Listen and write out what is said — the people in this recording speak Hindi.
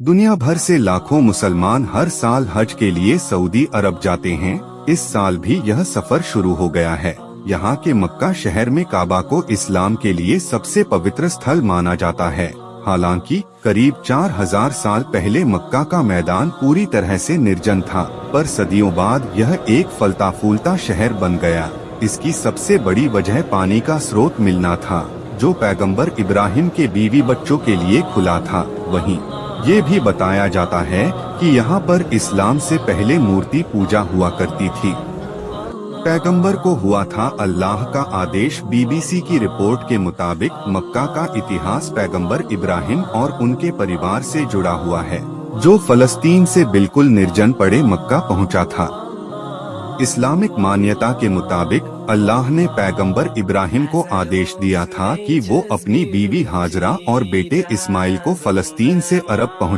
दुनिया भर से लाखों मुसलमान हर साल हज के लिए सऊदी अरब जाते हैं। इस साल भी यह सफर शुरू हो गया है। यहाँ के मक्का शहर में काबा को इस्लाम के लिए सबसे पवित्र स्थल माना जाता है। हालांकि करीब 4000 साल पहले मक्का का मैदान पूरी तरह से निर्जन था, पर सदियों बाद यह एक फलता फूलता शहर बन गया। इसकी सबसे बड़ी वजह पानी का स्रोत मिलना था, जो पैगंबर इब्राहिम के बीवी बच्चों के लिए खुला था। वहीं ये भी बताया जाता है कि यहाँ पर इस्लाम से पहले मूर्ति पूजा हुआ करती थी। पैगंबर को हुआ था अल्लाह का आदेश। बीबीसी की रिपोर्ट के मुताबिक मक्का का इतिहास पैगंबर इब्राहिम और उनके परिवार से जुड़ा हुआ है, जो फलस्तीन से बिल्कुल निर्जन पड़े मक्का पहुंचा था। इस्लामिक मान्यता के मुताबिक अल्लाह ने पैगंबर इब्राहिम को आदेश दिया था कि वो अपनी बीवी हाजरा और बेटे इस्माइल को फलस्तीन से अरब पहुंचा